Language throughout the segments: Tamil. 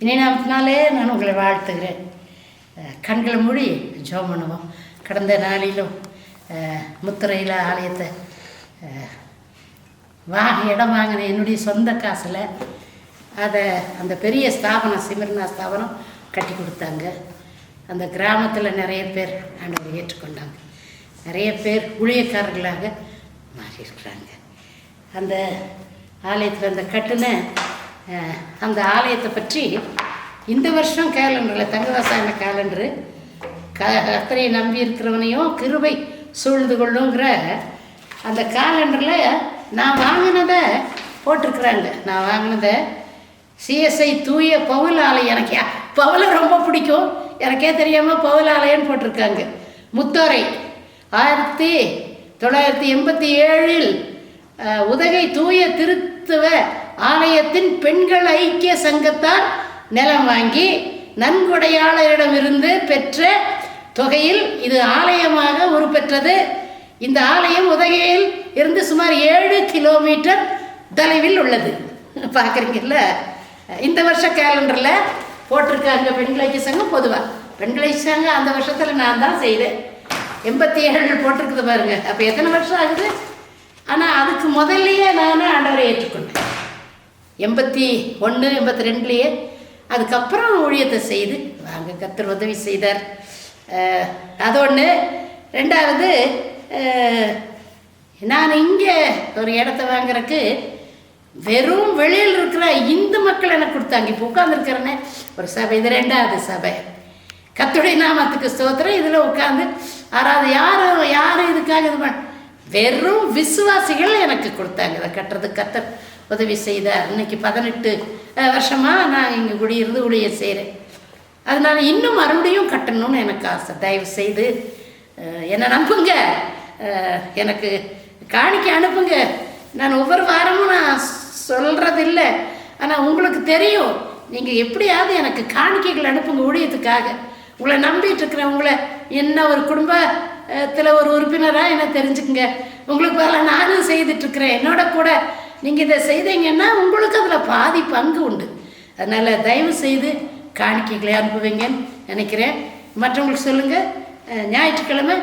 இனி நாமத்தினாலே நான் உங்களை வாழ்த்துகிறேன். கண்களை மூடி ஜெபம் பண்ணுவோம். கடந்த நாளிலும் முத்துறையில் ஆலயத்தை இடம் வாங்கின என்னுடைய சொந்த காசில் அதை அந்த பெரிய ஸ்தாபனம் சிமிர்னா ஸ்தாபனம் கட்டி கொடுத்தாங்க. அந்த கிராமத்தில் நிறைய பேர் ஆண்டவரை ஏற்றுக்கொண்டாங்க. நிறைய பேர் ஊழியக்காரர்களாக மாறியிருக்கிறாங்க. அந்த ஆலயத்தில் அந்த கட்டுன அந்த ஆலயத்தை பற்றி இந்த வருஷம் கேலண்டரில் தங்கவாசான கேலண்டரு கர்த்தரை நம்பி இருக்கிறவனையும் கிருபை சூழ்ந்து கொள்ளுங்கிற அந்த கேலண்டரில் நான் வாங்கினதை போட்டிருக்கிறாங்க. நான் வாங்கினதை சிஎஸ்ஐ தூய பவுல் ஆலயம். எனக்கு பவுலை ரொம்ப பிடிக்கும், எனக்கே தெரியாமல் பவுல் ஆலயம்னு போட்டிருக்காங்க. முத்தோரை 1987 உதகை தூய திருத்துவ ஆலயத்தின் பெண்கள் ஐக்கிய சங்கத்தால் நிலம் வாங்கி நன்கொடையாளரிடமிருந்து பெற்ற தொகையில் இது ஆலயமாக உருப்பெற்றது. இந்த ஆலயம் உதகையில் இருந்து சுமார் 7 கிலோமீட்டர் தொலைவில் உள்ளது. பார்க்குறீங்கல்ல, இந்த வருஷ கேலண்டரில் போட்டிருக்காங்க பெண்கள் ஐக்கிய சங்கம். பொதுவாக பெண்கள் ஐக்கிய சங்கம் அந்த வருஷத்தில் நான் தான் செய்தேன். 87 போட்டிருக்குது பாருங்க. அப்போ எத்தனை வருஷம் ஆகுது? ஆனால் அதுக்கு முதல்லையே நான் ஆண்டவரை ஏற்றுக்கொண்டேன். 81 82 அதுக்கப்புறம் ஊழியத்தை செய்து வாங்க கர்த்தர் உதவி செய்தார். அது ஒன்று. ரெண்டாவது, நான் இங்கே ஒரு இடத்த வாங்குறதுக்கு வெறும் வெளியில் இருக்கிற இந்து மக்கள் எனக்கு கொடுத்தாங்க. இப்போ உட்காந்துருக்கிறேன்னே ஒரு சபை, இது 2வது சபை. கர்த்தருடைய நாமத்துக்கு ஸ்தோத்திரம். இதில் உட்காந்து யாரும் இதுக்காக இது வெறும் விசுவாசிகள் எனக்கு கொடுத்தாங்க. இதை கட்டுறதுக்கு கர்த்தர் உதவி செய்தார். இன்னைக்கு 18 வருஷமாக நான் இங்கே குடியிருந்து ஊழியர் செய்கிறேன். அதனால் இன்னும் மறுபடியும் கட்டணும்னு எனக்கு ஆசை. தயவு செய்து என்னை நம்புங்க, எனக்கு காணிக்க அனுப்புங்க. நான் ஒவ்வொரு வாரமும் நான் சொல்கிறதில்ல, ஆனால் உங்களுக்கு தெரியும். நீங்கள் எப்படியாவது எனக்கு காணிக்கைகள் அனுப்புங்க ஊழியத்துக்காக. உங்களை நம்பிட்டு இருக்கிறேன். உங்களை என்ன ஒரு குடும்பத்தில் ஒரு உறுப்பினராக என்ன தெரிஞ்சுக்குங்க. உங்களுக்கு வேலை நானும் செய்துட்ருக்கிறேன். என்னோட கூட நீங்கள் இதை செய்தீங்கன்னா உங்களுக்கு அதில் பாதி பங்கு உண்டு. அதனால் தயவு செய்து காணிக்கைகளை அனுப்புவீங்கன்னு நினைக்கிறேன். மற்றவங்களுக்கு சொல்லுங்கள். ஞாயிற்றுக்கிழமை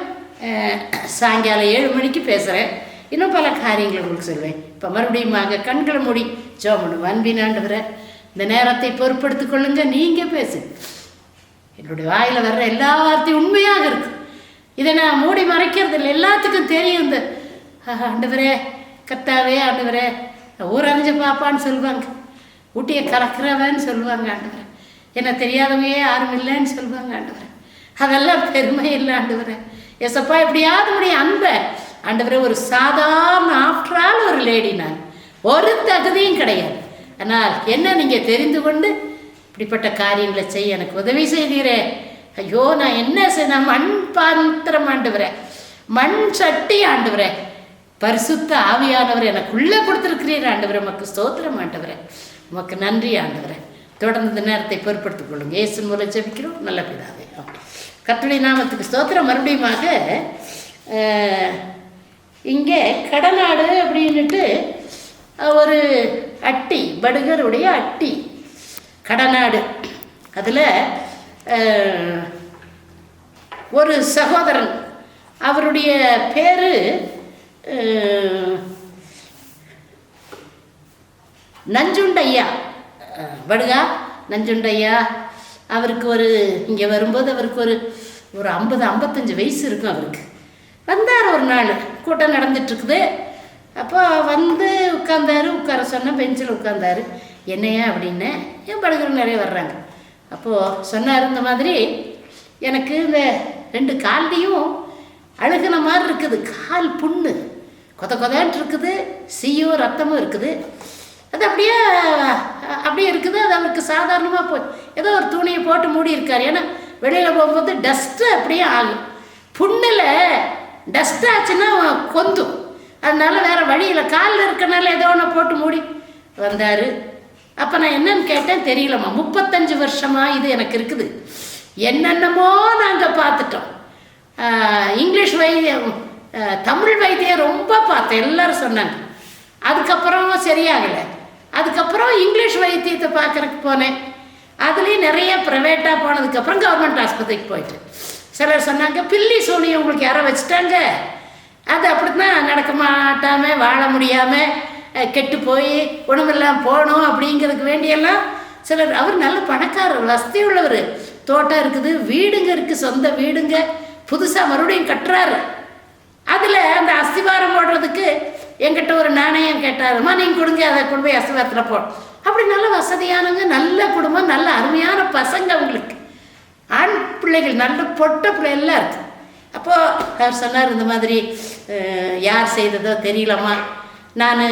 சாயங்காலம் 7 மணிக்கு பேசுகிறேன். இன்னும் பல காரியங்களை உங்களுக்கு சொல்லுவேன். இப்போ மறுபடியும் கண்களை மூடி ஜெபம் பண்ணுவோம். அன்பின் ஆண்டவரே, இந்த நேரத்தை பொறுப்படுத்திக் கொள்ளுங்க. நீங்கள் பேசு. என்னுடைய வாயில் வர்ற எல்லா வார்த்தையும் உண்மையாக இருக்குது. இதை நான் மூடி மறைக்கிறது இல்லை. எல்லாத்துக்கும் தெரியும். இந்த ஆண்டவரே, கர்த்தாவே, ஆண்டவரே, ஊரறிஞ்ச பாப்பான்னு சொல்லுவாங்க, ஊட்டியை கலக்கிறவன்னு சொல்லுவாங்க. ஆண்டவரே, என்ன தெரியாதவங்க யாரும் இல்லைன்னு சொல்லுவாங்க. ஆண்டவரே, அதெல்லாம் பெருமை இல்லை. ஆண்டவரே, எசப்பா, எப்படியாவது முடிய அன்பை ஆண்டவரே, ஒரு சாதாரண ஆஃப்டரால் ஒரு லேடி, நான் ஒரு தகுதியும் கிடையாது. ஆனால் என்ன நீங்கள் தெரிந்து கொண்டு இப்படிப்பட்ட காரியங்களை செய்ய எனக்கு உதவி செய்கிறேன். ஐயோ, நான் என்ன செய்ய? நான் மண் பாத்திரம் ஆண்டவரே, மண் சட்டி ஆண்டவரே. பரிசுத்த ஆவியானவர் எனக்குள்ளே கொடுத்துருக்கிறீர் ஆண்டவரே. உமக்கு ஸ்தோத்திரம் ஆண்டவரே. உமக்கு நன்றி ஆண்டவரே. தொடர்ந்து இந்த நேரத்தை பொறுப்படுத்திக் கொள்ளுங்க. இயேசு மூலம் ஜெபிக்கிறோம் நல்ல பிதாவே. கர்த்தருடைய நாமத்துக்கு ஸ்தோத்திரம். மறுபடியுமாக இங்கே கடநாடு அப்படின்னுட்டு ஒரு அட்டி, படுகருடைய அட்டி கடநாடு. அதில் ஒரு சகோதரன், அவருடைய பேர் நஞ்சுண்டையா, படுகா நஞ்சுண்டையா. அவருக்கு இங்கே வரும்போது அவருக்கு ஒரு 50-55 வயசு இருக்கும். அவருக்கு வந்தார். ஒரு நாள் கூட்டம் நடந்துட்டுருக்குது. அப்போ வந்து உட்கார சொன்ன பெஞ்சில் உட்கார்ந்தார். என்னையா அப்படின்னு, என் படுகர் நிறைய வர்றாங்க. அப்போது சொன்னார், இந்த மாதிரி எனக்கு இந்த 2 கால்லையும் அழுகின மாதிரி இருக்குது. கால் புண்ணு கொதான்ட்டு இருக்குது, சீயும் ரத்தமும் இருக்குது. அது அப்படியே இருக்குது. அது அவருக்கு சாதாரணமாக ஏதோ ஒரு துணியை போட்டு மூடி இருக்கார். ஏன்னா வெளியில் போகும்போது டஸ்ட்டு அப்படியே ஆகும். புண்ணில் டஸ்ட் ஆச்சுன்னா கொந்தும். அதனால வேறு வழியில் காலில் இருக்கனால ஏதோ ஒன்று போட்டு மூடி வந்தார். அப்போ நான் என்னன்னு கேட்டேன், தெரியலம்மா, 35 வருஷமாக இது எனக்கு இருக்குது. என்னென்னமோ நாங்கள் பார்த்துட்டோம். இங்கிலீஷ் வைத்தியம், தமிழ் வைத்தியம் ரொம்ப பார்த்தேன், எல்லோரும் சொன்னாங்க. அதுக்கப்புறம் சரியாகலை. அதுக்கப்புறம் இங்கிலீஷ் வைத்தியத்தை பார்க்குறக்கு போனேன். அதுலேயும் நிறைய ப்ரைவேட்டாக போனதுக்கப்புறம் கவர்மெண்ட் ஆஸ்பத்திரிக்கு போயிட்டு சிலர் சொன்னாங்க பில்லி சோனியை உங்களுக்கு யாரோ வச்சுட்டாங்க, அது அப்படி தான் நடக்க மாட்டாமல் வாழ முடியாமல் கெட்டு போய் உணவெல்லாம் போகணும் அப்படிங்கிறதுக்கு வேண்டியெல்லாம் சிலர். அவர் நல்ல பணக்காரர், வசதி உள்ளவர், தோட்டம் இருக்குது, வீடுங்க இருக்குது, சொந்த வீடுங்க புதுசாக மறுபடியும் கட்டுறாரு. அதில் அந்த அஸ்திவாரம் போடுறதுக்கு என்கிட்ட ஒரு நாணயம் கேட்டாருமா, நீங்கள் கொடுங்க, அதை கொண்டு போய் அஸ்திவாரத்தில் போடும். அப்படி நல்ல வசதியானவங்க, நல்ல குடும்பம், நல்ல அருமையான பசங்க, அவங்களுக்கு ஆண் பிள்ளைகள், நல்ல பொட்ட பிள்ளைகள்லாம் இருக்குது. அப்போது அவர் சொன்னார், இந்த மாதிரி யார் செய்ததோ தெரியலம்மா, நான்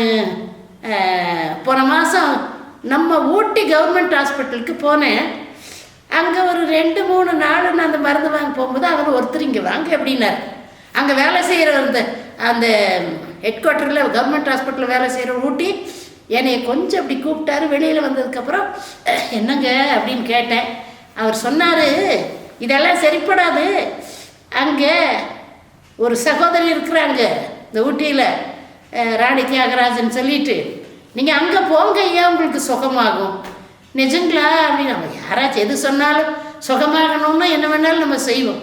போன மாதம் நம்ம ஊட்டி கவர்மெண்ட் ஹாஸ்பிட்டலுக்கு போனேன். அங்கே ஒரு 2-3 நாள் நான் அந்த மருந்து வாங்க போகும்போது அவர் ஒருத்தர் இங்கே வாங்க அப்படின்னார். அங்கே வேலை செய்கிற அந்த ஹெட் குவார்ட்டரில் கவர்மெண்ட் ஹாஸ்பிட்டலில் வேலை செய்கிற ஊட்டி என்னைய கொஞ்சம் அப்படி கூப்பிட்டாரு. வெளியில் வந்ததுக்கப்புறம் என்னங்க அப்படின்னு கேட்டேன். அவர் சொன்னார், இதெல்லாம் சரிப்படாது, அங்கே ஒரு சகோதரி இருக்கிறாங்க இந்த ஊட்டியில், ராணி தியாகராஜன் சொல்லிட்டு, நீங்கள் அங்கே போங்க, ஏன் உங்களுக்கு சுகமாகும். நிஜங்களா அப்படின்னு நம்ம யாராச்சும் எது சொன்னாலும் சுகமாகணும்னா என்ன வேணாலும் நம்ம செய்வோம்.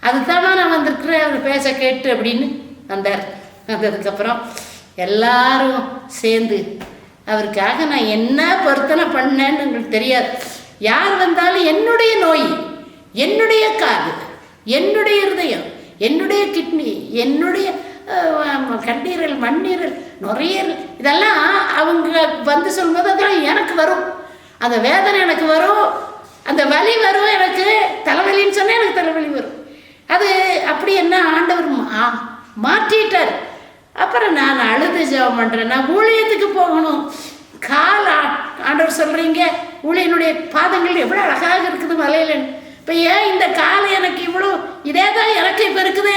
அதுதாம்மா நான் வந்திருக்கிறேன் அவர் பேச கேட்டு அப்படின்னு வந்தார். வந்ததுக்கப்புறம் எல்லாரும் சேர்ந்து அவருக்காக நான் என்ன பொருத்தனை பண்ணேன்னு உங்களுக்கு தெரியாது. யார் வந்தாலும் என்னுடைய நோய், என்னுடைய காது, என்னுடைய இருதயம், என்னுடைய கிட்னி, என்னுடைய கண்ணீரல், மண்ணீரல், நுரையீரல், இதெல்லாம் அவங்க வந்து சொல்லும்போது அதெல்லாம் எனக்கு வரும். அந்த வேதனை எனக்கு வரும், அந்த வலி வரும். எனக்கு தலைவலின்னு சொன்னால் எனக்கு தலைவலி வரும். அது அப்படி என்ன ஆண்டவர் மாற்றிட்டார். அப்புறம் நான் அழுது ஜெபம் பண்ணுறேன். நான் ஊழியத்துக்கு போகணும். கால் ஆண்டவர் சொல்கிறீங்க, ஊழியனுடைய பாதங்கள் எவ்வளோ அழகாக இருக்குது மலையில். இப்போ ஏன் இந்த காலம் எனக்கு இவ்வளோ இதே தான் எனக்கு இப்போ இருக்குது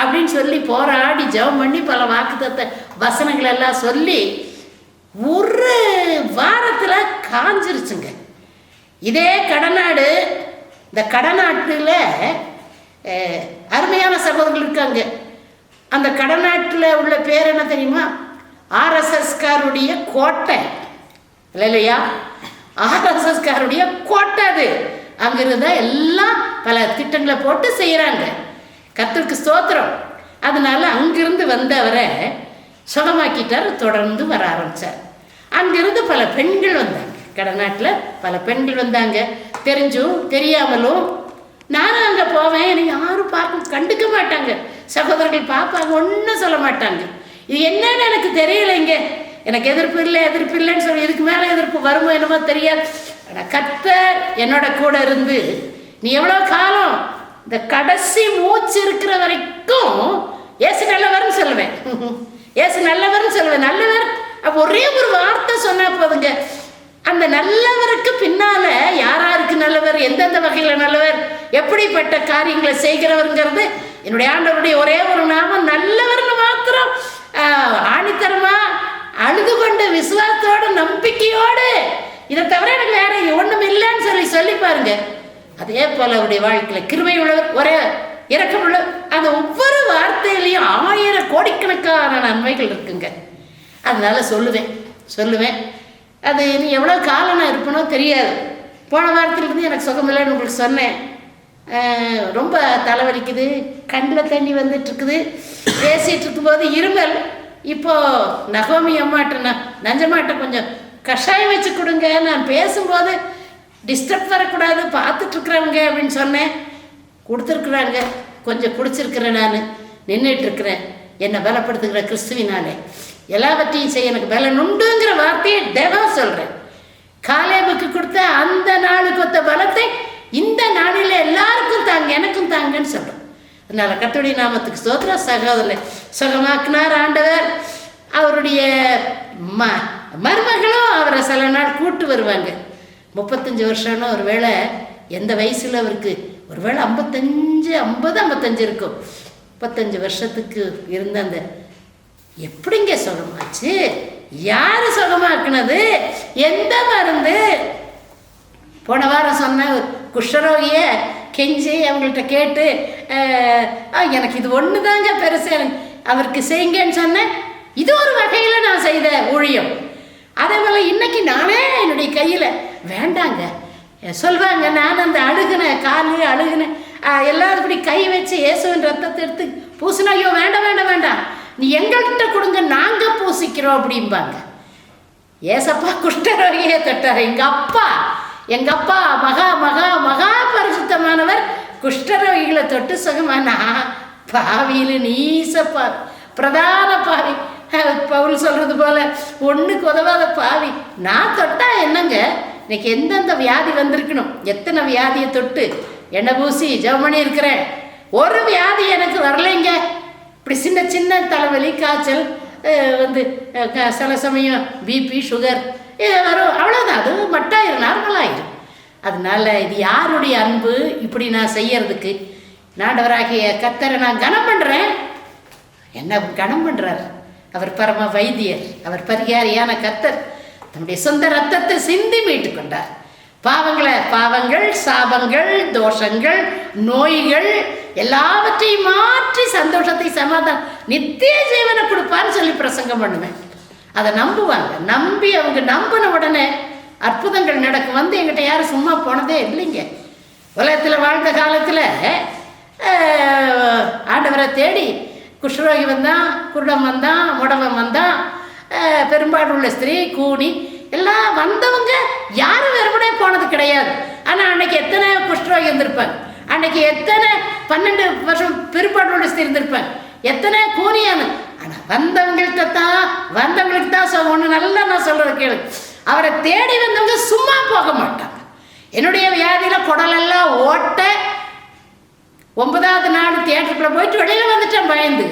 அப்படின்னு சொல்லி போராடி ஜெபம் பண்ணி பல வாக்குத்தத்த வசனங்கள் எல்லாம் சொல்லி ஒரு வாரத்தில் காஞ்சிருச்சுங்க. இதே கடநாடு, இந்த கடநாட்டில் அருமையான சகோதரர்கள் இருக்காங்க. அந்த கடநாட்டில் உள்ள பேர் என்ன தெரியுமா? ஆர்எஸ்எஸ்காருடைய கோட்டை இல்லையா? ஆர்எஸ்எஸ்காருடைய கோட்டை அது. அங்கிருந்த எல்லாம் பல திட்டங்களை போட்டு செய்கிறாங்க. கர்த்தருக்கு ஸ்தோத்திரம். அதனால அங்கிருந்து வந்தவரை சுகமாக்கிட்டார். தொடர்ந்து வர ஆரம்பித்தார். அங்கிருந்து பல பெண்கள் வந்தாங்க. கடநாட்டில் பல பெண்கள் வந்தாங்க, தெரிஞ்சும் தெரியாமலும். நானும் அங்கே போவேன். எனக்கு யாரும் பார்க்க கண்டுக்க மாட்டாங்க. சகோதரர்கள் பார்ப்பாங்க, ஒன்றும் சொல்ல மாட்டாங்க. இது என்னன்னு எனக்கு தெரியலைங்க. எனக்கு எதிர்ப்பு இல்லைன்னு சொல்லி இதுக்கு மேலே எதிர்ப்பு வருமோ என்னமோ தெரியாது. ஆனால் கர்த்தர் என்னோட கூட இருந்து, நீ எவ்வளோ காலம் இந்த கடைசி மூச்சு இருக்கிற வரைக்கும் ஏசு நல்லவர்னு சொல்லுவேன், ஏசு நல்லவர்னு சொல்லுவேன். நல்லவர் அப்போ ஒரே ஒரு வார்த்தை சொன்னால் போதுங்க. அந்த நல்லவருக்கு பின்னால் யாராருக்கு நல்லவர், எந்தெந்த வகையில் நல்லவர், எப்படிப்பட்ட காரியங்களை செய்கிறவருங்கிறது என்னுடைய ஆண்டவருடைய ஒரே ஒரு நாமம் நல்லவர்னு மாத்திரம் ஆணித்தரமா அழுது கொண்டு விசுவாசத்தோடு நம்பிக்கையோடு, இதை தவிர எனக்கு வேற ஒன்றும் இல்லைன்னு சொல்லி பாருங்க. அதே போல் அவருடைய வாழ்க்கையில் கிருபை உள்ளவர், ஒரே இரக்கம் உள்ளவர். அந்த ஒவ்வொரு வார்த்தையிலையும் 1000 கோடிக்கணக்கான நன்மைகள் இருக்குங்க. அதனால சொல்லுவேன். அது நீ எவ்வளோ காலம் நான் இருப்பனோ தெரியாது. போன வாரத்திலிருந்து எனக்கு சுகமில்லைன்னு உங்களுக்கு சொன்னேன். ரொம்ப தலைவலிக்குது, கண்ணில் தண்ணி வந்துட்டுருக்குது, பேசிகிட்டு இருக்கும்போது இருமல். இப்போது நகோமி அம்மாட்ட நஞ்சமாட்ட கொஞ்சம் கஷாயம் வச்சு கொடுங்க, நான் பேசும்போது டிஸ்டர்ப் வரக்கூடாது, பார்த்துட்ருக்குறவங்க அப்படின்னு சொன்னேன். கொடுத்துருக்குறாங்க. கொஞ்சம் குடிச்சிருக்கிறேன். நான் நின்றுட்டுருக்கிறேன். என்னை பலப்படுத்துகிற கிறிஸ்துவினாலே எல்லாவற்றையும் செய்ய எனக்கு பலன் உண்டுங்கிற வார்த்தையை தேவன் சொல்கிறேன். காலேபுக்கு கொடுத்த அந்த நாளுக்கு ஒத்த பலத்தை இந்த நாளில் எல்லாருக்கும் தாங்க, எனக்கும் தாங்கன்னு சொல்கிறேன். அதனால் கர்த்தருடைய நாமத்துக்கு ஸ்தோத்திரம். சகோதரனை சுகமாக்கினார் ஆண்டவர். அவருடைய மருமகளும் அவரை சில நாள் கூட்டு வருவாங்க. 35 வருஷம்னா ஒரு வேளை எந்த வயசில் அவருக்கு ஒரு வேளை 55 இருக்கும். 35 வருஷத்துக்கு இருந்த அந்த எப்படிங்க சுகமாச்சு, யார் சுகமாக்குனது, எந்த மருந்து? போன வாரம் சொன்ன குஷ்டரோகிய கெஞ்சி அவங்கள்ட்ட கேட்டு எனக்கு இது ஒன்று தாங்க பெருசு, அவருக்கு செய்யுங்கன்னு சொன்னேன். இது ஒரு வகையில் நான் செய்த ஊழியம். அதே போல் இன்னைக்கு நானே என்னுடைய கையில் வேண்டாங்க, சொல்வாங்க, நான் அந்த அழுகினேன், காலு அழுகினேன், எல்லாரும் இப்படி கை வச்சு இயேசுவின் ரத்தத்தை எடுத்து பூசினா, ஐயோ வேண்டாம் வேண்டாம் வேண்டாம், நீ எங்கள்கிட்ட கொடுங்க, நாங்கள் பூசிக்கிறோம் அப்படிம்பாங்க. ஏசப்பா குஷ்டரோகியை தொட்டார். எங்கள் அப்பா மகா மகா மகா பரிசுத்தமானவர் குஷ்டரோகிகளை தொட்டு சுகமானா பாவியில் நீசப்பா பிரதான பாவி. பவுல் சொல்கிறது போல் ஒன்றுக்கு உதவாத பாவி நான் தொட்டா என்னங்க? இன்னைக்கு எந்தெந்த வியாதி வந்திருக்கணும், எத்தனை வியாதியை தொட்டு எண்ணெய் பூசி ஜெபம் பண்ணி இருக்கிறேன். ஒரு வியாதி எனக்கு வரலைங்க. இப்படி சின்ன சின்ன தலைவலி, காய்ச்சல் வந்து சில சமயம் பிபி, சுகர் வரும், அவ்வளோதான். அது மட்டாயிரும், நார்மலாயிரும். அதனால இது யாருடைய அன்பு? இப்படி நான் செய்யறதுக்கு ஆண்டவராகிய கர்த்தரை நான் கனம் பண்ணுறேன். என்ன கனம் பண்ணுறார்? அவர் பரம வைத்தியர், அவர் பரிகாரியான கர்த்தர். தன்னுடைய சொந்த ரத்தத்தை சிந்தி மீட்டு கொண்டார். பாவங்கள், சாபங்கள், தோஷங்கள், நோய்கள் எல்லாவற்றையும் மாற்றி சந்தோஷத்தை, சமாதானம், நித்திய ஜீவனை கொடுப்பான்னு சொல்லி பிரசங்கம் பண்ணுவேன். அதை நம்புவாங்க. நம்பி அவங்க நம்பின உடனே அற்புதங்கள் நடக்கும். வந்து எங்கிட்ட யாரும் சும்மா போனதே இல்லைங்க. உலகத்தில் வாழ்ந்த காலத்தில் ஆண்டவரை தேடி குஷ்ரோகி வந்தான், குருடம் வந்தான், முடவன் வந்தான், பெரும்பாடுள்ள ஸ்திரீ, கூனி எல்லாம் வந்தவங்க யாரும் வெறுமனே போனது கிடையாது. ஆனால் அன்னைக்கு எத்தனை குஷ்ரோகி இருந்திருப்பாங்க, அன்னைக்கு எத்தனை 12 வருஷம் பெரும்பாடுள்ள ஸ்திரீ இருந்திருப்பாங்க, எத்தனை கூனியான. ஆனால் வந்தவங்களுக்கு தான் ஒன்று நல்லா நான் சொல்கிறது கேளு. அவரை தேடி வந்தவங்க சும்மா போக மாட்டாங்க. என்னுடைய வியாதியில் குடலெல்லாம் ஓட்ட 9வது நாள் தியேட்டருக்குள்ளே போயிட்டு வெளியில் வந்துட்டேன் பயந்து.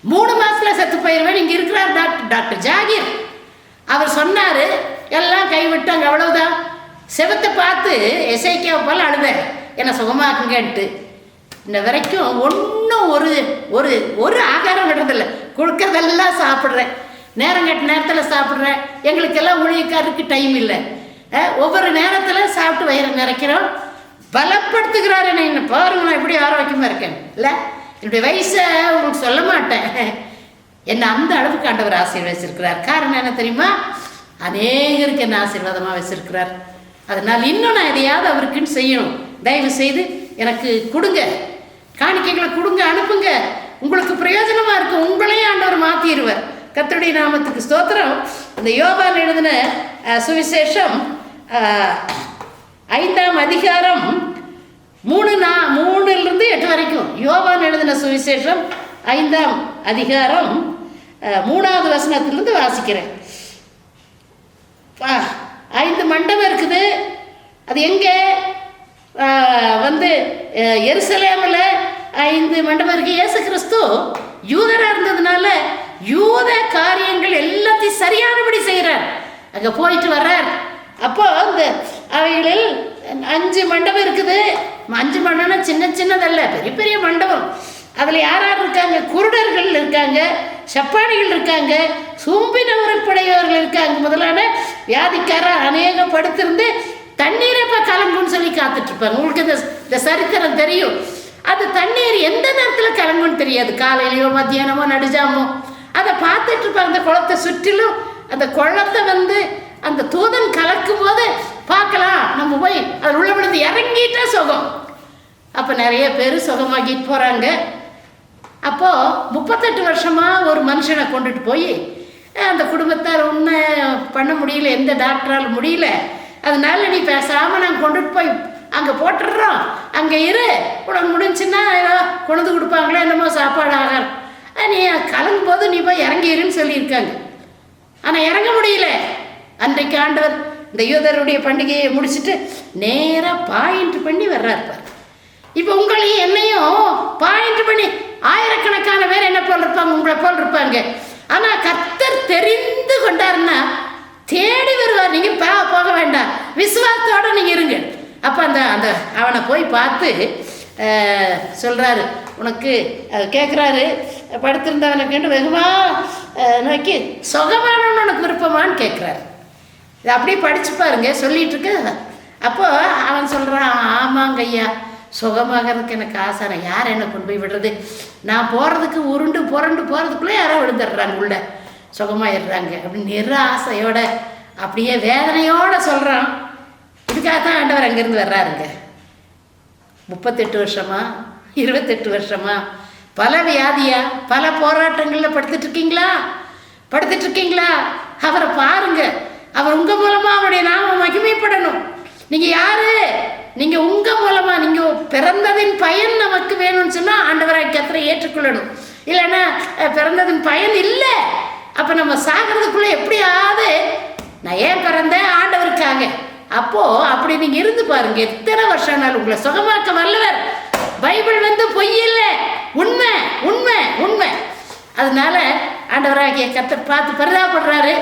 3 மாதத்தில் செத்து போயிடுவேன். இங்கே இருக்கிறார் டாக்டர் ஜாகிர். அவர் சொன்னார், எல்லாம் கைவிட்டாங்க, அவ்வளவுதான். செவத்தை பார்த்து எஸ்ஐக்கியாவை போல் அழுவேன், என்னை சுகமாக்குங்கன்ட்டு. இன்ன வரைக்கும் ஒன்றும் ஒரு ஒரு ஆகாரம் விடுறதில்லை. கொடுக்கறதெல்லாம் சாப்பிட்றேன், நேரம் கட்ட நேரத்தில் சாப்பிட்றேன். எங்களுக்கெல்லாம் ஊழியக்காரருக்கு டைம் இல்லை. ஒவ்வொரு நேரத்தில் சாப்பிட்டு வயிறு நிறைக்கிறோம். பலப்படுத்துகிறார் என்னை பாருங்க, நான் எப்படி ஆரோக்கியமாக இருக்கேன். இல்லை, என்னுடைய வயசை உங்களுக்கு சொல்ல மாட்டேன். என்னை அந்த அளவுக்கு ஆண்டவர் ஆசீர்வதிச்சிருக்கிறார். காரணம் என்ன தெரியுமா? அநேகருக்கு என்ன ஆசீர்வாதமாக வச்சிருக்கிறார். அதனால் இன்னும் நான் எதையாவது அவருக்குன்னு செய்யணும். தயவு செய்து எனக்கு கொடுங்க, காணிக்கைகளை கொடுங்க, அனுப்புங்க. உங்களுக்கு பிரயோஜனமாக இருக்கும். உங்களையும் ஆண்டவர் மாற்றிடுவார். கர்த்தருடைய நாமத்துக்கு ஸ்தோத்திரம். இந்த யோவான் எழுதின சுவிசேஷம் 5ஆம் அதிகாரம் 3 8 வரைக்கும். யோவான் எழுதின சுவிசேஷம் 5ஆம் அதிகாரம் 3வது வசனத்திலிருந்து வாசிக்கிறேன். 5 மண்டபம் இருக்குது. அது எங்கே? வந்து எருசலேமில் 5 மண்டபம் இருக்குது. இயேசு கிறிஸ்து யூதராக இருந்ததுனால யூத காரியங்கள் எல்லாத்தையும் சரியானபடி செய்கிறார். அங்கே போயிட்டு வர்றார். அப்போ அந்த அவைகளில் 5 மண்டபம் இருக்குது. 5 மண்டபம்னா சின்னதல்ல, பெரிய பெரிய மண்டபம். அதில் யார் இருக்காங்க? குருடர்கள் இருக்காங்க, சப்பானிகள் இருக்காங்க, சூம்பின உறுப்புடையவர்கள் இருக்காங்க, முதலான வியாதிக்காரர் அநேகம் படுத்திருந்து தண்ணீரை இப்போ கலங்குன்னு சொல்லி காத்துட்ருப்பாங்க. உங்களுக்கு இந்த சரித்திரம் தெரியும். அது தண்ணீர் எந்த நேரத்தில் கலங்குன்னு தெரியாது. காலையிலையோ மத்தியானமோ நடுஜாமோ அதை பார்த்துட்டு இருப்பாங்க. அந்த குளத்தை சுற்றிலும் அந்த குளத்தை வந்து அந்த தூதன் கலக்கும் போது பார்க்கலாம். நம்ம போய் அது உள்ள விழுந்து இறங்கிட்டா சுகம். அப்போ நிறைய பேர் சுகமாக்கிட்டு போகிறாங்க. அப்போது 38 வருஷமாக ஒரு மனுஷனை கொண்டுட்டு போய் அந்த குடும்பத்தார் ஒன்றும் பண்ண முடியல, எந்த டாக்டரால் முடியல. அதனால நீ பேசாமல் நாங்கள் கொண்டுட்டு போய் அங்கே போட்டுடுறோம், அங்கே இரு, உனக்கு முடிஞ்சுன்னா ஏதோ கொண்டு கொடுப்பாங்களே என்னமோ சாப்பாடு ஆகாரம், நீ கலங்கும் போது நீ போய் இறங்கிருன்னு சொல்லியிருக்காங்க. ஆனால் இறங்க முடியல. அன்றைக்கு ஆண்டவர் இந்த யூதருடைய பண்டிகையை முடிச்சுட்டு நேராக பாயிண்ட் பண்ணி வர்றாருப்பார். இப்போ உங்களையும் என்னையும் பாயிண்ட் பண்ணி ஆயிரக்கணக்கான பேர் என்ன போல் இருப்பாங்க, உங்களை போல் இருப்பாங்க. ஆனால் கர்த்தர் தெரிந்து கொண்டாருன்னா தேடி வருவார். நீங்கள் போக வேண்டாம், விசுவாசத்தோடு நீங்கள் இருங்க. அப்போ அந்த அவனை போய் பார்த்து சொல்கிறாரு, உனக்கு கேட்குறாரு, படுத்திருந்தவனுக்கு வெகுமாக நோக்கி சுகமானவனு உனக்கு விருப்பமானு கேட்குறாரு. இதை அப்படியே படித்து பாருங்க, சொல்லிகிட்டு இருக்க. அப்போது அவன் சொல்கிறான், ஆமாங்க ஐயா, சுகமாகறதுக்கு எனக்கு ஆசை. யார் என்னை கொண்டு போய் விடுறது? நான் போகிறதுக்கு உருண்டு புரண்டு போகிறதுக்குள்ளே யாரோ விழுந்துடுறாங்க, உள்ள சுகமாயிடுறாங்க அப்படின்னு நிற ஆசையோட அப்படியே வேதனையோடு சொல்கிறான். இதுக்காக தான் ஆண்டவர் அங்கேருந்து வர்றாருங்க. 38 வருஷமா 28 வருஷமா பல வியாதியா பல போராட்டங்களில் படுத்துட்டு இருக்கீங்களா? அவரை பாருங்க. அவர் உங்க மூலமா அவருடைய நாம மகிமைப்படணும். நீங்க யாரு? நீங்க உங்க மூலமா நீங்க பிறந்ததின் பயன் நமக்கு வேணும்னு சொன்னா ஆண்டவராய் கர்த்தரை ஏற்றுக்கொள்ளணும். இல்லைன்னா பிறந்ததின் பயன் இல்லை. அப்ப நம்ம சாகிறதுக்குள்ள எப்படியாவது நான் ஏன் பிறந்தேன்? ஆண்டவருக்காக. அப்போ அப்படி நீங்க இருந்து பாருங்க. எத்தனை வருஷம் ஆனாலும் உங்களை சுகமாக்க வல்லவர். பைபிள் பொய் இல்லை, உண்மை உண்மை உண்மை. அதனால ஆண்டவராகிய கர்த்தர் பார்த்து பரிதாபப்படுறாரு.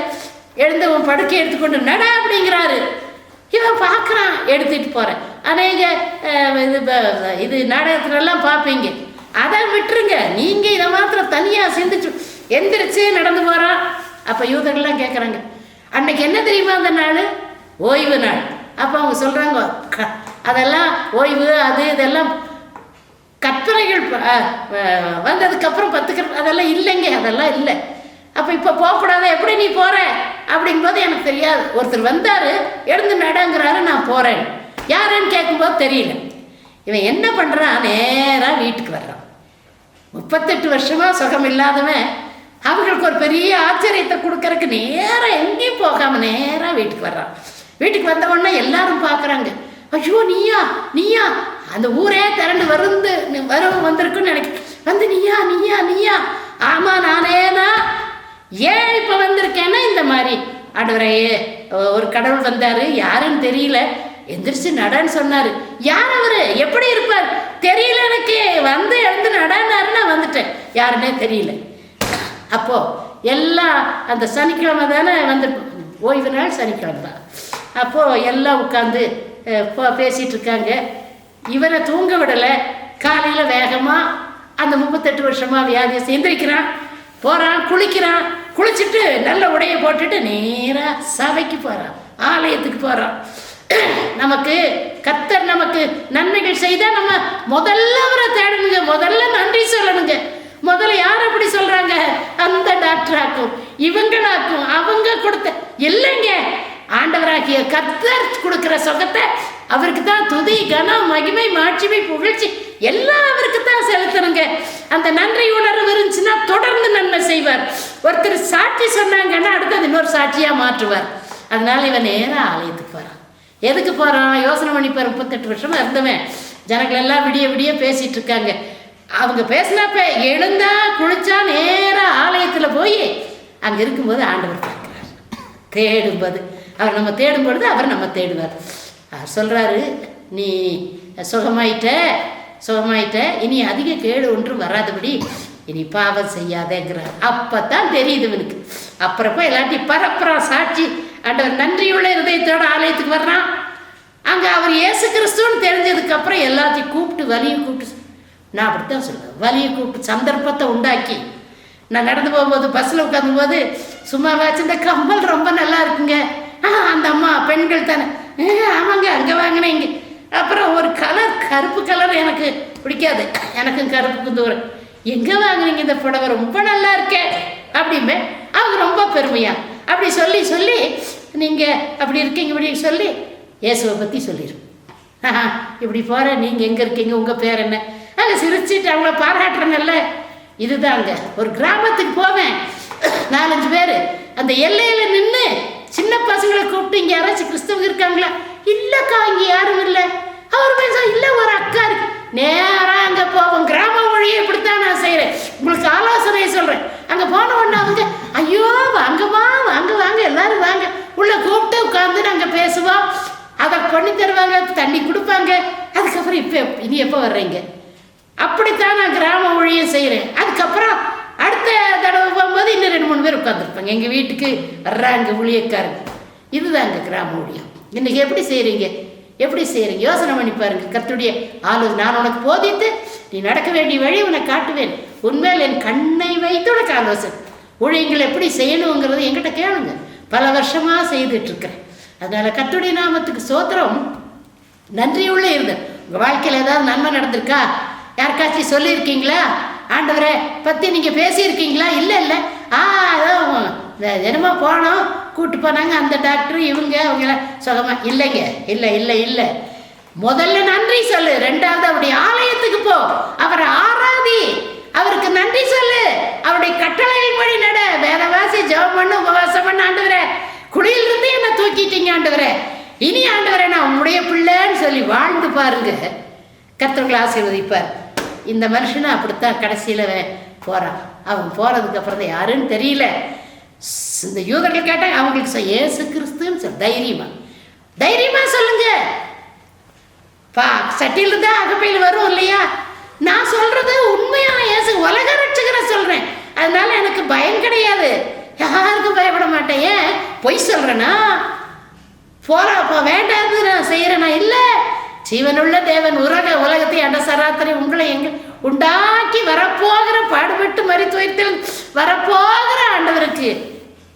எழுந்து உன் படுக்கை எடுத்துக்கொண்டு நட அப்படிங்கிறாரு. இவன் பார்க்குறான், எடுத்துட்டு போகிறேன். அநேக இது நாடகத்துலலாம் பார்ப்பீங்க. அதை விட்டுருங்க. நீங்கள் இதை மாத்திரம் தனியாக சிந்திச்சு எந்திரிச்சு நடந்து போகிறான். அப்போ யூதர்கள்லாம் கேட்குறாங்க, அன்னைக்கு என்ன தெரியுமா அந்த நாள்? ஓய்வு நாள். அப்போ அவங்க சொல்கிறாங்க, அதெல்லாம் ஓய்வு அது இதெல்லாம் கற்பனைகள் வந்ததுக்கப்புறம் 10 அதெல்லாம் இல்லைங்க, அதெல்லாம் இல்லை. அப்போ இப்போ போகக்கூடாது, எப்படி நீ போகிற அப்படிங்கும்போது எனக்கு தெரியாது. ஒருத்தர் வந்தார், எழுந்து நடங்கிறாரு, நான் போகிறேன். யாருன்னு கேட்கும்போது தெரியல. இவன் என்ன பண்ணுறான்? நேராக வீட்டுக்கு வர்றான். 38 வருஷமாக சுகம் இல்லாதவன் அவங்களுக்கு ஒரு பெரிய ஆச்சரியத்தை கொடுக்கறதுக்கு நேராக எங்கேயும் போகாமல் நேராக வீட்டுக்கு வர்றான். வீட்டுக்கு வந்த உடனே எல்லாரும் பார்க்குறாங்க, ஐயோ நீயா நீயா, அந்த ஊரே திரண்டு வந்திருக்குன்னு நினைக்க நீயா ஆமாம் நானேனா. ஏன் இப்போ வந்திருக்கேன்னா இந்த மாதிரி ஆண்டவரையே ஒரு கடவுள் வந்தார், யாருன்னு தெரியல, எந்திரிச்சு நடன்னு சொன்னார். யார் அவர்? எப்படி இருப்பார் தெரியல, எனக்கு எழுந்து நடனாரு. நான் வந்துட்டேன், யாருன்னே தெரியல. அப்போது எல்லாம் அந்த சனிக்கிழமை தானே ஓய்வு நாள் சனிக்கிழமை தான். அப்போது எல்லாம் உட்காந்து பேசிகிட்டு இருக்காங்க. இவரை தூங்க விடலை. காலையில் வேகமாக அந்த 38 வருஷமாக வியாதியை எந்திரிக்கிறான், போகிறான், குளிச்சுட்டு நல்ல உடையை போட்டுட்டு நேராக சபைக்கு போகிறான், ஆலயத்துக்கு போகிறான். நமக்கு கர்த்தர் நமக்கு நன்மைகள் செய்தால் நம்ம முதல்ல அவரை தேடணுங்க, முதல்ல நன்றி சொல்லணுங்க. முதல்ல யார் அப்படி சொல்கிறாங்க? அந்த டாக்டராக்கும் இவங்களாக்கும் அவங்க கொடுத்த இல்லைங்க. ஆண்டவராகிய கர்த்தர் கொடுக்குற சுகத்தை அவருக்கு தான் துதி கனம் மகிமை மாட்சிமை புகழ்ச்சி எல்லாம் அவருக்கு தான் செலுத்தணுங்க. அந்த நன்றி உணர்வு இருந்துச்சுன்னா தொடர்ந்து நன்மை செய்வார். ஒருத்தர் சாட்சி சொன்னாங்கன்னா அடுத்தது இன்னொரு சாட்சியாக மாற்றுவார். அதனால இவன் நேராக ஆலயத்துக்கு போகிறான். எதுக்கு போகிறான்? யோசனை பண்ணிப்பார். 38 வருஷமாக இருந்தவன். ஜனங்கள் எல்லாம் விடிய பேசிகிட்டு இருக்காங்க. அவங்க பேசினப்ப எழுந்தா குளிச்சா நேராக ஆலயத்தில் போய் அங்கே இருக்கும்போது ஆண்டவர் பார்க்குறார். தேடும்போது அவர் நம்ம தேடும் பொழுது அவர் நம்ம தேடுவார். அவர் சொல்கிறாரு, நீ சுகமாயிட்ட இனி அதிக கேடு ஒன்றும் வராதபடி இனி பாவம் செய்யாதேங்கிறார். அப்போ தான் தெரியுது இவனுக்கு. அப்புறப்போ எல்லாத்தையும் பரப்புறான் சாட்சி. ஆண்டவர் நன்றியுள்ள இருதயத்தோட ஆலயத்துக்கு வர்றான். அங்கே அவர் இயேசு கிறிஸ்துன்னு தெரிஞ்சதுக்கப்புறம் எல்லாத்தையும் கூப்பிட்டு வலியை கூப்பிட்டு, நான் அப்படித்தான் சொல்லுவேன், வலியை கூப்பிட்டு சந்தர்ப்பத்தை உண்டாக்கி. நான் நடந்து போகும்போது பஸ்ஸில் உட்காந்தும்போது சும்மாவாச்சு இந்த கம்பல் ரொம்ப நல்லா இருக்குங்க. அந்த அம்மா பெண்கள் தானே, ஆமாங்க அங்கே வாங்கினேன் இங்கே. அப்புறம் ஒரு கருப்பு கலர் எனக்கு பிடிக்காது, எனக்கும் கருப்புக்கு தூரம். எங்கே வாங்கினீங்க இந்த புடவை? ரொம்ப நல்லா இருக்கே அப்படிமே. அவங்க ரொம்ப பெருமையா அப்படி சொல்லி நீங்கள் அப்படி இருக்கீங்க இப்படி சொல்லி இயேசுவை பற்றி சொல்லிடும். இப்படி போகிற நீங்கள் எங்கே இருக்கீங்க, உங்கள் பேர் என்ன? அங்கே சிரிச்சுட்டு அவங்கள பாராட்டுறங்கல்ல. இதுதாங்க. ஒரு கிராமத்துக்கு போவேன், 4-5 பேர் அந்த எல்லையில் நின்று சின்ன பசங்களை கூப்பிட்டு, இங்கே யாராச்சும் கிறிஸ்தவங்க இருக்காங்களா? இல்லைக்கா இங்கே யாரும் இல்லை. அவர் இல்லை, ஒரு அக்கா இருக்கு. நேராக அங்கே போவோம். கிராம மொழியை இப்படித்தான் நான் செய்கிறேன். உங்களுக்கு ஆலோசனையை சொல்கிறேன். அங்கே போன உடனே அவங்க, ஐயோ வாங்கம்மா வாங்க எல்லாரும் வாங்க, உள்ள கூப்பிட்டு உட்காந்து நாங்கள் பேசுவோம். அதை பண்ணி தருவாங்க, தண்ணி கொடுப்பாங்க. அதுக்கப்புறம் இனி எப்போ வர்றீங்க? அப்படித்தான் நான் கிராம மொழியை செய்கிறேன். அதுக்கப்புறம் அடுத்த தடவை போகும்போது இன்னும் 2-3 பேர் உட்காந்துருப்பாங்க. எங்கள் வீட்டுக்கு வர்றாங்க ஊழியக்காரங்க. இதுதாங்க கிராம ஊழியம். இன்றைக்கி எப்படி செய்கிறீங்க? யோசனை பண்ணி பாருங்க. கர்த்தருடைய ஆலோசனை, நான் உனக்கு போதித்து நீ நடக்க வேண்டிய வழி உனக்கு காட்டுவேன், உண்மையில் என் கண்ணை வைத்து உனக்கு ஆலோசனை. ஊழியங்கள் எப்படி செய்யணுங்கிறது என்கிட்ட கேளுங்க. பல வருஷமாக செய்துட்ருக்கிறேன். அதனால் கர்த்தருடைய நாமத்துக்கு ஸ்தோத்திரம். நன்றியுள்ள இருந்தேன். உங்கள் வாழ்க்கையில் ஏதாவது நன்மை நடந்திருக்கா? யாருக்காச்சும் சொல்லியிருக்கீங்களா? ஆண்டவரை பற்றி நீங்கள் பேசியிருக்கீங்களா? இல்லை ஏதோ தினமும் போனோம், கூட்டு போனாங்க. அந்த டாக்டர் இவங்க அவங்கள சுகமா இல்லைங்க. இல்லை இல்லை இல்லை, முதல்ல நன்றி சொல்லு. ரெண்டாவது அவருடைய ஆலயத்துக்கு போ, அவரை ஆராதி, அவருக்கு நன்றி சொல்லு, அவருடைய கட்டளைகள் படி நட, வேதவாசி, ஜெபம் பண்ணு, உபவாசம் பண்ண. ஆண்டவரே, குடியிலிருந்து என்ன தூக்கிட்டீங்க ஆண்டவரே, இனி ஆண்டவரே நான் உங்களுடைய பிள்ளைன்னு சொல்லி வாழ்ந்து பாருங்க, கர்த்தர்களை ஆசீர்வதிப்பார். இந்த மனுஷனை அப்படித்தான் கடைசியில் போகிறான். அவன் போகிறதுக்கு அப்புறம் தான் யாருன்னு தெரியல. இந்த யூதர்கள் கேட்டாங்க, அவங்களுக்கு இயேசு கிறிஸ்துன்னு சொல், தைரியமா சொல்லுங்க. சட்டியில் தான் அகப்பையில் வரும் இல்லையா? நான் சொல்றது உண்மையான இயேசு, உலக ரட்சகரை சொல்றேன். அதனால எனக்கு பயம் கிடையாது, யாருக்கும் பயப்பட மாட்டேன். ஏன் பொய் சொல்றேன்னா? வேண்டாது நான் செய்யறேனா? இல்லை, ஜீவனுள்ள தேவன் உலகத்தை அண்ட சராத்திரி உங்களை எங்க உண்டாக்கி வரப்போகிற, பாடுபட்டு மரித்துயர்த்தில் வரப்போகிற ஆண்டவருக்கு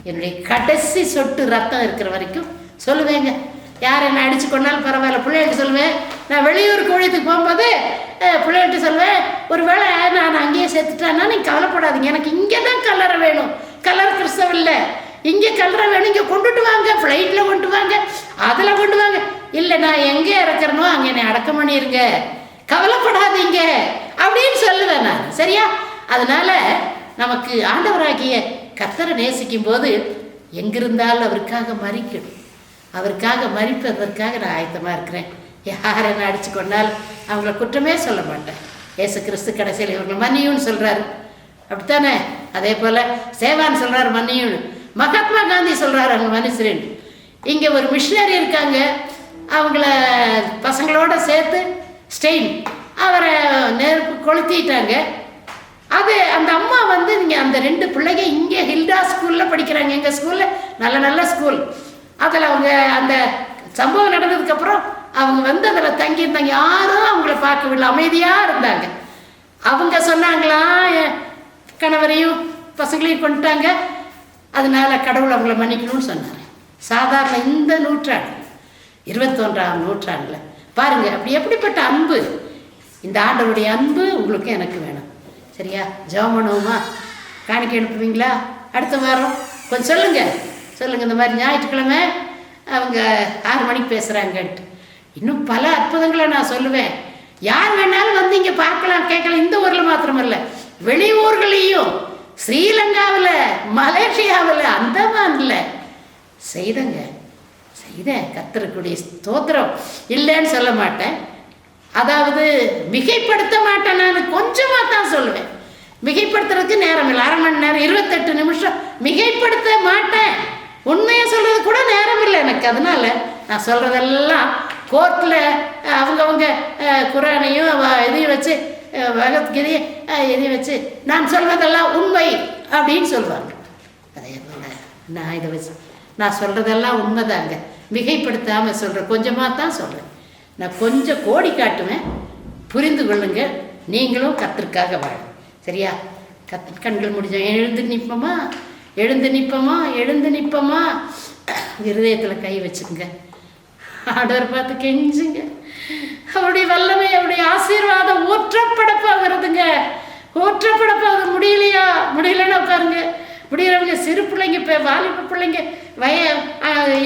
என்னுடைய கடைசி சொட்டு ரத்தம் இருக்கிற வரைக்கும் சொல்லுவேங்க. யார் என்னை அடிச்சு கொண்டாலும் பரவாயில்ல, பிள்ளைகிட்ட சொல்லுவேன். நான் வெளியூருக்கு ஊழியத்துக்கு போகும்போது பிள்ளைகிட்ட சொல்லுவேன், ஒரு வேளை நான் அங்கேயே சேர்த்துட்டேன்னா நீங்கள் கவலைப்படாதீங்க, எனக்கு இங்கே தான் கல்லறை வேணும், கல்லறை கிறிஸ்தவம் இல்லை, இங்கே கல்லறை வேணும், இங்கே கொண்டுட்டு வாங்க, ஃப்ளைட்டில் கொண்டு வாங்க, அதில் கொண்டு வாங்க. இல்லை, நான் எங்கே இறக்குறனோ அங்கே என்னை அடக்கம் பண்ணிடுங்க, கவலைப்படாதீங்க அப்படின்னு சொல்லுவேன் நான். சரியா? அதனால நமக்கு ஆண்டவராகிய கர்த்தரை நேசிக்கும் போது எங்கிருந்தாலும் அவருக்காக மறிக்கணும். அவருக்காக மறிப்பதற்காக நான் ஆயத்தமாக இருக்கிறேன். யார் என்ன அடிச்சு கொண்டாலும் அவங்கள குற்றமே சொல்ல மாட்டேன். இயேசு கிறிஸ்து கடைசியில் இவங்களை மன்னியும்னு சொல்கிறாரு, அப்படித்தானே? அதே போல் சேவான் சொல்கிறார் மன்னியும்னு, மகாத்மா காந்தி சொல்கிறார் அவங்க மனுஷரேன். இங்கே ஒரு மிஷினரி இருக்காங்க, அவங்கள பசங்களோட சேர்த்து ஸ்டெயின் அவரை நெருப்பு கொளுத்திட்டாங்க. அது அந்த அம்மா வந்து இங்கே அந்த 2 பிள்ளைங்க இங்கே ஹில்டா ஸ்கூலில் படிக்கிறாங்க, எங்கள் ஸ்கூலில் நல்ல ஸ்கூல். அதில் அவங்க அந்த சம்பவம் நடந்ததுக்கப்புறம் அவங்க வந்து அதில் தங்கியிருந்தாங்க, யாரும் அவங்கள பார்க்கவில்லை, அமைதியாக இருந்தாங்க. அவங்க சொன்னாங்களாம், கணவரையும் பசங்களையும் கொண்டுட்டாங்க, அதனால கடவுள் அவங்கள மன்னிக்கணும்னு சொன்னாங்க. சாதாரண இந்த நூற்றாண்டு 21ஆம் நூற்றாண்டில் பாருங்கள், அப்படி எப்படிப்பட்ட அன்பு! இந்த ஆண்டவருடைய அன்பு உங்களுக்கு எனக்கு வேணும். சரியா? ஜெபம் பண்ணுவோமா? காணிக்கை அனுப்புவீங்களா? அடுத்த வாரம் கொஞ்சம் சொல்லுங்கள். இந்த மாதிரி ஞாயிற்றுக்கிழமை அவங்க 6 மணிக்கு பேசுகிறாங்கன்ட்டு இன்னும் பல அற்புதங்களை நான் சொல்லுவேன். யார் வேணாலும் வந்து இங்கே பார்க்கலாம், கேட்கலாம். இந்த ஊரில் மாத்திரமல்ல, வெளியூர்களையும், ஸ்ரீலங்காவில், மலேசியாவில், அந்தமான்ல செய்தேன். கர்த்தருக்குடைய ஸ்தோத்திரம் இல்லைன்னு சொல்ல மாட்டேன். அதாவது மிகைப்படுத்த மாட்டேன், நான் கொஞ்சமாக தான் சொல்லுவேன். மிகைப்படுத்துறதுக்கு நேரம் இல்லை, 1/2 மணி நேரம், 28 நிமிஷம் மிகைப்படுத்த மாட்டேன். உண்மையை சொல்கிறது கூட நேரம் இல்லை எனக்கு. அதனால நான் சொல்கிறதெல்லாம் கோர்ட்டில் அவங்கவுங்க குரானையும் இதையும் வச்சு, பகவத்கீதையும் இதையும் வச்சு நான் சொல்வதெல்லாம் உண்மை அப்படின்னு சொல்லுவாங்க. அதே போல் நான் இதை வச்சு நான் சொல்கிறதெல்லாம் உண்மைதாங்க, மிகைப்படுத்தாமல் சொல்கிறேன், கொஞ்சமாக தான் சொல்கிறேன். நான் கொஞ்சம் கோடி காட்டுவேன், புரிந்து கொள்ளுங்க. நீங்களும் கர்த்தருக்காக வாழும். சரியா? கண்கள் முடிஞ்ச எழுந்து நிற்போமா, இருதயத்தில் கை வச்சுக்கோங்க, ஆண்டவர் பார்த்து கெஞ்சுங்க. அவருடைய வல்லமை, அவருடைய ஆசீர்வாதம் ஊற்றப்படப்பாகிறதுங்க, ஊற்றப்படப்பாக. முடியலன்னு உட்காருங்க. முடிகிறவங்க, சிறு பிள்ளைங்க, இப்போ வாலிப பிள்ளைங்க,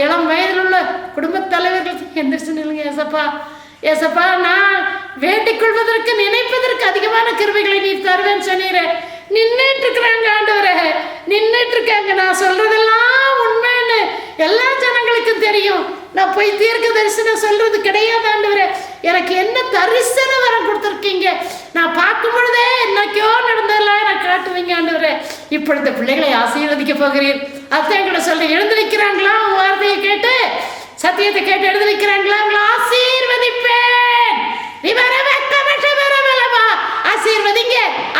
இளம் வயதில் உள்ள குடும்பத் தலைவர்கள் எந்திரிச்சு நில்லுங்க. ஏசப்பா, நான் வேண்டிக் கொள்வதற்கு நினைப்பதற்கு அதிகமான கிருபைகளை நீ தருவேன்னு சொன்னீர. நின்றுட்டு இருக்கிறாங்க ஆண்டவரே, நின்றுட்டு இருக்காங்க. நான் சொல்றதெல்லாம் உண்மைன்னு எல்லா ஜனங்களுக்கும் தெரியும். நான் போய் தீர்க்க தரிசனம் சொல்றது கிடையாது ஆண்டவரே. எனக்கு என்ன தரிசன வரம் கொடுத்துருக்கீங்க, நான் பார்க்கும் பொழுதே என்னைக்கோ நடந்ததெல்லாம் எனக்கு காட்டுவீங்க ஆண்டவரே. இப்பொழுது பிள்ளைகளை ஆசீர்வதிக்க போகிறீர். அத்தையும் கூட சொல்ல, எழுந்து வைக்கிறாங்களா? உன் வார்த்தையை கேட்டு, சத்தியத்தை கேட்டு எழுந்து வைக்கிறாங்களா? அவங்களை ஆசீர்வதிப்பேன்.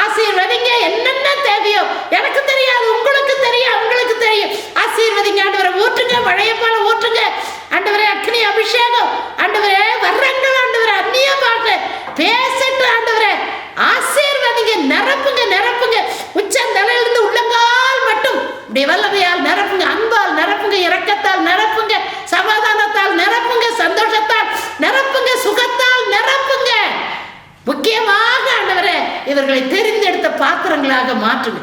ஆசீர்வதிங்க. என்னென்ன தேவையோ எனக்கு தெரியாது, உங்களுக்கு தெரியும், அவங்களுக்கு தெரியும். ஆசீர்வதிங்க ஆண்டவரை. ஊற்றுங்க, மழையை போல ஊற்றுங்க ஆண்டவரே. அக்னி அபிஷேகம் ஆண்டவரே, வர்றங்கள் ஆண்டவரே, அந்நிய பாட்டு பேசட்டும் ஆண்டவரே. ஆசீர்வதிங்க, நிரப்புங்க. உச்சந்தலையிலிருந்து உள்ளங்கால் மட்டும் இப்படி வல்லமையால் நிரப்புங்க, அன்பால் நிரப்புங்க, இரக்கத்தால் நிரப்புங்க, சமாதானத்தால் நிரப்புங்க, சந்தோஷத்தால் நிரப்புங்க, சுகத்தால் நிரப்புங்க. முக்கியமாக ஆண்டவரே, இவர்களை தெரிந்தெடுத்த பாத்திரங்களாக மாற்றுங்க.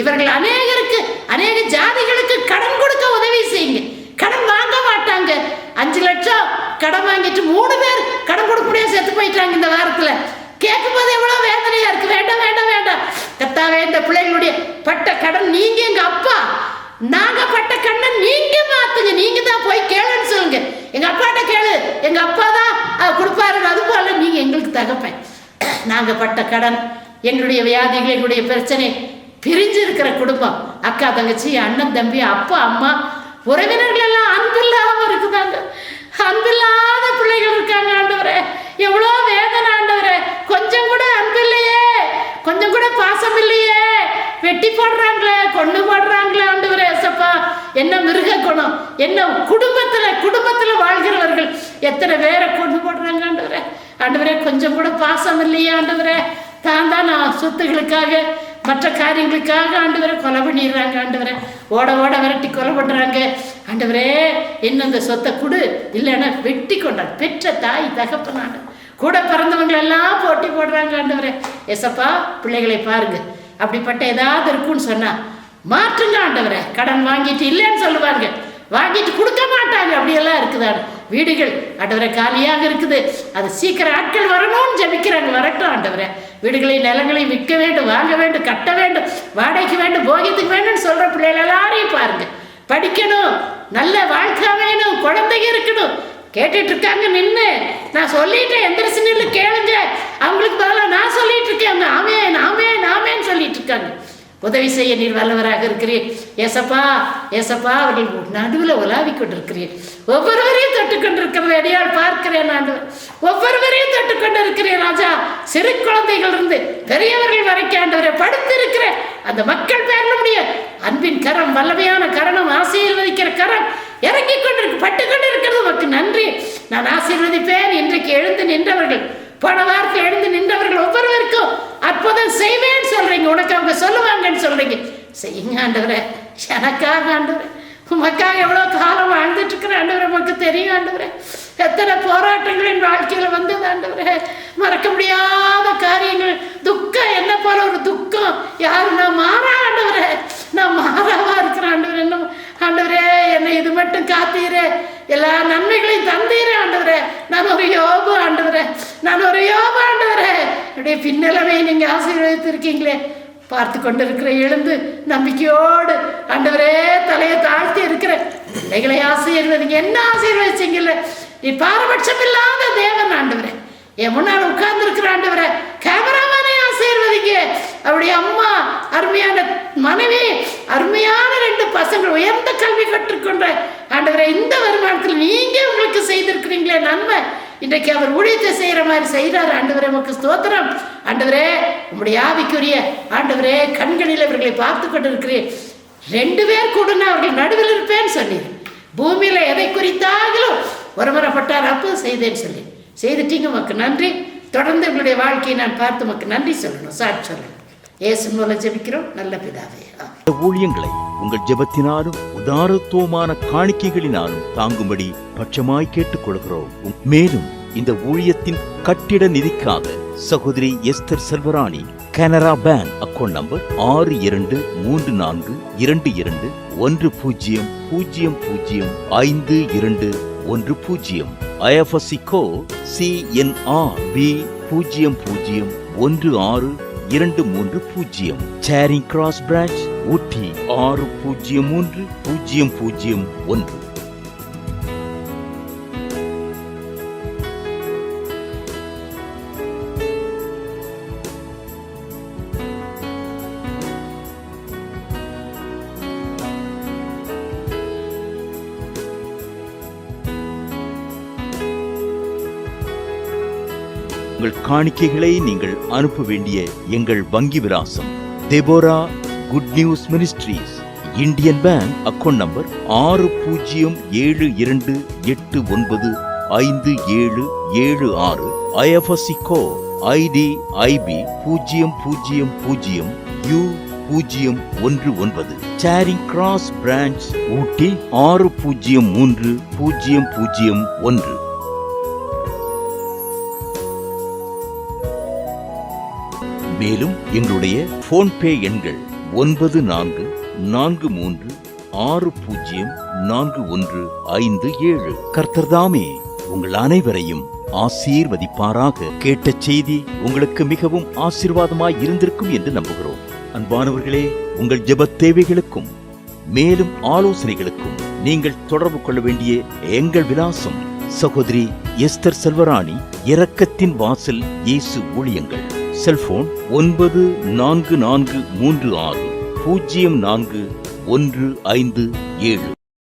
இவர்கள் அநேகருக்கு, அநேக ஜாதிகளுக்கு கடன் கொடுக்க உதவி செய்யுங்க. கடன் வாங்க மாட்டாங்க. 5 லட்சம் கடன் வாங்கிட்டு 3 பேர் கடன் கொடுக்க முடியாது செத்து போயிட்டாங்க இந்த வாரத்துல. கேட்கும் போது எவ்வளவு வேதனையா இருக்கு. வேண்டாம் வேண்டாம் வேண்டாம். கர்த்தாவே, இந்த பிள்ளைகளுடைய பட்ட கடன் நீங்க, எங்க அப்பா நாங்க பட்ட கடன் நீங்க மாத்துங்க. நீங்க தான் போய் கேளுன்னு சொல்லுங்க. எங்க அப்பாட்ட கேளு, எங்க அப்பா தான் கொடுப்பாரு. அது போல நீங்க எங்களுக்கு தகப்பேன். நாங்க பட்ட கடன், எங்களுடைய வியாதிகள், எங்களுடைய பிரச்சனை, பிரிஞ்சு இருக்கிற குடும்பம், அக்கா தங்கச்சி, அண்ணன் தம்பி, அப்பா அம்மா, உறவினர்கள் எல்லாம் அன்பில்லாம இருக்குதாங்க. அன்பில்லாத பிள்ளைகள் இருக்காங்க ஆண்டவரே. எவ்வளோ வேதனை ஆண்டவரே. கொஞ்சம் கூட அன்பு இல்லையே, கொஞ்சம் கூட பாசம் இல்லையே. வெட்டி போடுறாங்களே, கொண்டு போடுறாங்களே ஆண்டவரே. ஏசப்பா, என்ன மிருக குணம், என்ன குடும்பத்துல வாழ்கிறவர்கள் எத்தனை பேரை கொண்டு போடுறாங்க ஆண்டவரே. ஆண்டவரே, கொஞ்சம் கூட பாசம் இல்லையே ஆண்டவரே. தான் நான் சொத்துகளுக்காக, மற்ற காரியங்களுக்காக ஆண்டவரை கொலை பண்ணிடுறாங்க ஆண்டவரை. ஓட ஓட விரட்டி கொலை பண்ணுறாங்க ஆண்டவரே. இன்னும் இந்த சொத்தை கொடு, இல்லைன்னா வெட்டி கொண்டாங்க. பெற்ற தாய் தகப்பனான கூட பிறந்தவங்களெல்லாம் போட்டி போடுறாங்க ஆண்டவரே. ஏசப்பா, பிள்ளைகளை பாருங்க. அப்படிப்பட்ட ஏதாவது இருக்குன்னு சொன்னா மாற்றுங்க ஆண்டவரே. கடன் வாங்கிட்டு இல்லைன்னு சொல்லுவாங்க, வாங்கிட்டு கொடுக்க மாட்டாங்க. அப்படியெல்லாம் இருக்குதாடு. வீடுகள் ஆண்டவரை காலியாக இருக்குது. அது சீக்கிரம் ஆட்கள் வரணும்னு ஜபிக்கிறாங்க. வரட்டும் ஆண்டவரை. வீடுகளை நிலங்களை விற்க வேண்டும், வாங்க வேண்டும், கட்ட வேண்டும், வாடகைக்கு வேண்டும், போகியத்துக்கு வேண்டும்னு சொல்ற பிள்ளைகள் எல்லாரையும் பாருங்க. படிக்கணும், நல்ல வாழ்க்கை வேணும், குழந்தைங்க இருக்கணும். கேட்டுட்டு இருக்காங்க நின்று. நான் சொல்லிட்டேன், எந்திரிச்சு நின்று கேளுங்க. அவங்களுக்கு பதிலாக நான் சொல்லிட்டு இருக்கேன். நாமே நாமே நாமேன்னு சொல்லிட்டு இருக்காங்க. உதவி செய்ய நீர் வல்லவராக இருக்கிறீர் ஏசப்பா. ஏசப்பா, அவர்கள் நடுவில் உலாவி கொண்டிருக்கிறீர். ஒவ்வொருவரையும் தொட்டுக்கொண்டிருக்கிற அடியால் பார்க்கிறேன் ஆண்டவர். ஒவ்வொருவரையும் தொட்டுக்கொண்டு இருக்கிறேன் ராஜா. சிறு குழந்தைகள் இருந்து பெரியவர்கள் வரைக்கும் ஆண்டவரை படுத்து இருக்கிற அந்த மக்கள் பேர்ல முடிய அன்பின் கரம், வல்லமையான கரணம், ஆசீர்வதிக்கிற கரம் இறங்கி கொண்டிருக்கு, பட்டு கொண்டு இருக்கிறது உனக்கு நன்றி. நான் ஆசீர்வதிப்பேன். இன்றைக்கு எழுந்து நின்றவர்கள், போன வாரத்தில் எழுந்து நின்றவர்கள் ஒவ்வொருவருக்கும் அற்புதம் செய்வேன்னு சொல்றீங்க. உனக்கு அவங்க சொல்லுவாங்கன்னு சொல்றீங்க. செய்யுங்க ஆண்டவரே. எனக்காக ஆண்டவரே, உமக்காக எவ்வளோ காலம் வாழ்ந்துட்டு இருக்கிற ஆண்டவரே உமக்கு தெரியும் ஆண்டவரே. எத்தனை போராட்டங்களின் வாழ்க்கையில வந்தது ஆண்டவரே. மறக்க முடியாத காரியங்கள், துக்கம், என்ன போல ஒரு துக்கம் யாரும் நான் மாறா ஆண்டவரே. நான் மாறாவா இருக்கிறேன் ஆண்டவரே. என்ன ஆண்டவரே, என்னை இது மட்டும் காத்தீரே, எல்லா நன்மைகளையும் தந்தீரே ஆண்டவரே. நான் ஒரு யோபு ஆண்டவரே, நான் ஒரு யோபு ஆண்டவரே. அப்படியே பின்னலவே நீங்க ஆசீர்வதித்திருக்கீங்களே. பார்த்து கொண்டு இருக்கிற எழுந்து நம்பிக்கையோடு ஆண்டவரே தலையை தாழ்த்தி இருக்கிற பிள்ளைகளை ஆசீர்வதிங்க. என்ன ஆசீர்வதிச்சிங்கல்ல, நீ பாரபட்சம் இல்லாத தேவன் ஆண்டவரே. என் முன்னால் உட்கார்ந்து இருக்கிற ஆண்டவரே, கேமராமேனை ஆசீர்வதிங்க. அவருடைய அம்மா, அருமையான மனைவி, அருமையான 2 பசங்கள், உயர்ந்த கல்வி கற்றுக்கொண்ட ஆண்டவரே, இந்த வருமானத்தில் நீங்க உங்களுக்கு செய்திருக்கிறீங்களே நன்மை. இன்றைக்கு அவர் ஊழியத்தை செய்யற மாதிரி செய்யறாரு ஆண்டவரே. உமக்கு ஸ்தோத்திரம் ஆண்டவரே. உங்களுடைய ஆவிக்குரிய ஆண்டவரே கண்களில் இவர்களை பார்த்து கொண்டு இருக்கிறேன். 2 பேர் கூடனா அவர்கள் நடுவில் இருப்பேன்னு சொல்லி, பூமியில எதை குறித்தாகிலும் ஒருமுறைப்பட்டார் அப்போ செய்தேன்னு சொல்லி செய்துட்டீங்க. உமக்கு நன்றி. தொடர்ந்து உங்களுடைய வாழ்க்கையை நான் பார்த்து உமக்கு நன்றி சொல்லணும், சாட்சி சொல்லணும். இயேசு மூலம் ஜெபிக்கிறோம் நல்ல பிதாவே. ஊழியங்களை உங்கள் ஜெபத்தினாலும் உதாரத்துவமான காணிக்கைகளினாலும் தாங்கும்படி பட்சமாய் கேட்டுக்கொள்கிறோம். மேலும் இந்த ஊழியத்தின் கட்டிட நிதிக்காக சகோதரி Esther Selvarani, Canara bank account number 6222220052005210, IFSC code CNR B001623, சேரிங் கிராஸ் பிரான்ச் ஊட்டி 603001. உங்கள் காணிக்கைகளை நீங்கள் அனுப்ப வேண்டிய எங்கள் வங்கி விலாசம்: Deborah good news ministries, Indian bank account number 6078957776, IFSC code IDIB 000U019, சேரிங் கிராஸ் பிரான்ச் ஊட்டி 603001. மேலும் எங்களுடைய போன்பே எண்கள் 9443604157. கர்த்தர்தாமே உங்கள் அனைவரையும் ஆசீர்வதிப்பாராக. கேட்ட செய்தி உங்களுக்கு மிகவும் ஆசீர்வாதமாய் இருந்திருக்கும் என்று நம்புகிறோம். அன்பானவர்களே, உங்கள் ஜெபத் தேவைகளுக்கும் மேலும் ஆலோசனைகளுக்கும் நீங்கள் தொடர்பு கொள்ள வேண்டிய எங்கள் விலாசம்: சகோதரி எஸ்தர் செல்வராணி, இரக்கத்தின் வாசல் இயேசு ஊழியங்கள். செல்போன் 9443600415 7.